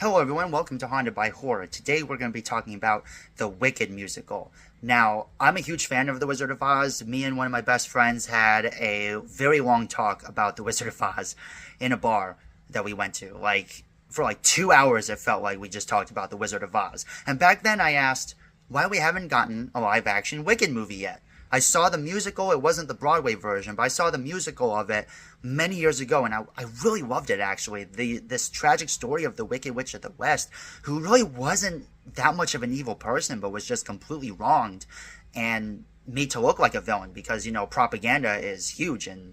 Hello everyone, welcome to Haunted by Horror. Today we're going to be talking about the Wicked musical. Now, I'm a huge fan of The Wizard of Oz. Me and one of my best friends had a very long talk about The Wizard of Oz in a bar that we went to. For 2 hours it felt like we just talked about The Wizard of Oz. And back then I asked why we haven't gotten a live action Wicked movie yet. I saw the musical. It wasn't the Broadway version, but I saw the musical of it many years ago, and I really loved it, actually. This tragic story of the Wicked Witch of the West, who really wasn't that much of an evil person, but was just completely wronged and made to look like a villain because, propaganda is huge in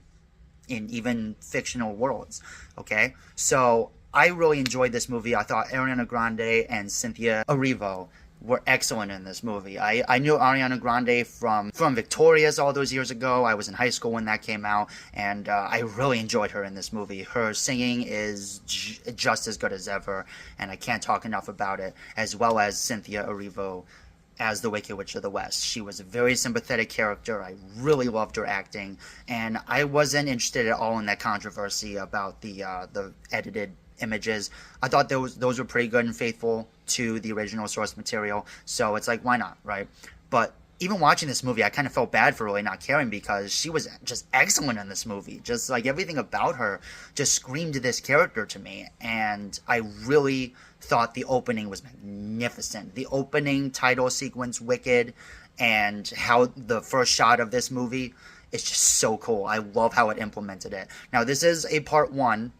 even fictional worlds, okay? So I really enjoyed this movie. I thought Ariana Grande and Cynthia Erivo were excellent in this movie. I knew Ariana Grande from Victorious all those years ago. I was in high school when that came out, and I really enjoyed her in this movie. Her singing is just as good as ever, and I can't talk enough about it, as well as Cynthia Erivo as the Wicked Witch of the West. She was a very sympathetic character. I really loved her acting, and I wasn't interested at all in that controversy about the edited images. I thought those were pretty good and faithful to the original source material, so it's like, why not, right? But even watching this movie, I kind of felt bad for really not caring because she was just excellent in this movie. Just like everything about her just screamed this character to me, and I really thought the opening was magnificent. The opening title sequence, Wicked, and how the first shot of this movie is just so cool. I love how it implemented it. Now, this is a part one,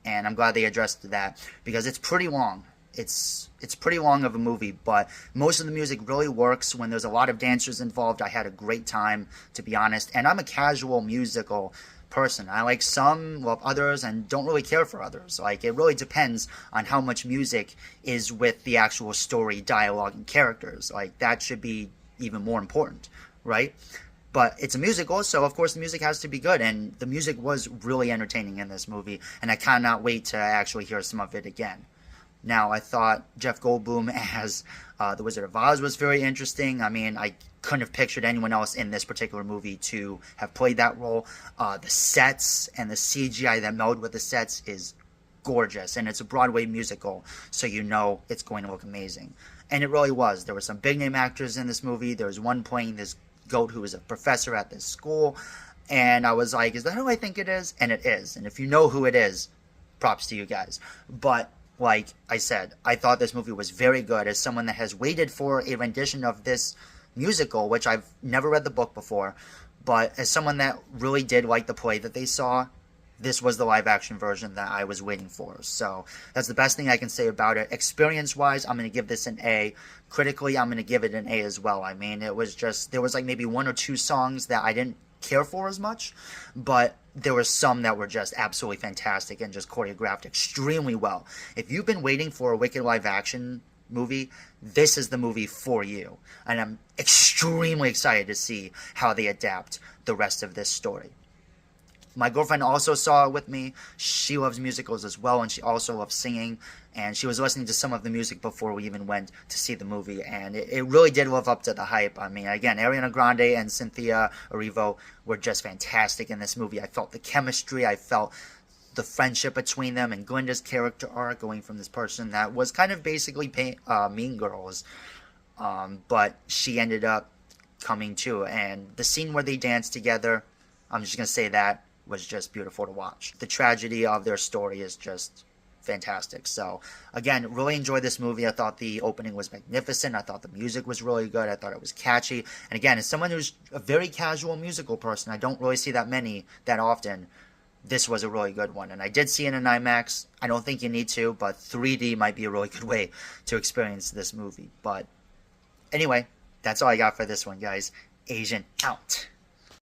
and I'm glad they addressed that because it's pretty long. It's pretty long of a movie, but most of the music really works when there's a lot of dancers involved. I had a great time, to be honest, and I'm a casual musical person. I like some, love others, and don't really care for others. Like, it really depends on how much music is with the actual story, dialogue, and characters. Like, that should be even more important, right? But it's a musical, so of course the music has to be good, and the music was really entertaining in this movie, and I cannot wait to actually hear some of it again. Now, I thought Jeff Goldblum as the Wizard of Oz was very interesting. I mean, I couldn't have pictured anyone else in this particular movie to have played that role. The sets and the CGI that melded with the sets is gorgeous, and it's a Broadway musical, so you know it's going to look amazing. And it really was. There were some big-name actors in this movie. There was one playing this goat who is a professor at this school, and I was like, is that who I think it is? And it is. And if you know who it is, props to you guys. But like I said, I thought this movie was very good. As someone that has waited for a rendition of this musical, which I've never read the book before, but as someone that really did like the play that they saw, this was the live action version that I was waiting for. So that's the best thing I can say about it. Experience wise, I'm going to give this an A. Critically, I'm going to give it an A as well. I mean, it was just, there was like maybe one or two songs that I didn't care for as much, but there were some that were just absolutely fantastic and just choreographed extremely well. If you've been waiting for a Wicked live action movie, this is the movie for you. And I'm extremely excited to see how they adapt the rest of this story. My girlfriend also saw it with me. She loves musicals as well, and she also loves singing. And she was listening to some of the music before we even went to see the movie. And it really did live up to the hype. I mean, again, Ariana Grande and Cynthia Erivo were just fantastic in this movie. I felt the chemistry. I felt the friendship between them and Glinda's character arc going from this person that was kind of basically Mean Girls. But she ended up coming to. And the scene where they danced together, I'm just going to say that, was just beautiful to watch. The tragedy of their story is just fantastic. So again, really enjoyed this movie. I thought the opening was magnificent. I thought the music was really good. I thought it was catchy. And again, as someone who's a very casual musical person, I don't really see that many that often. This was a really good one. And I did see it in IMAX. I don't think you need to, but 3D might be a really good way to experience this movie. But anyway, that's all I got for this one, guys. Asian out.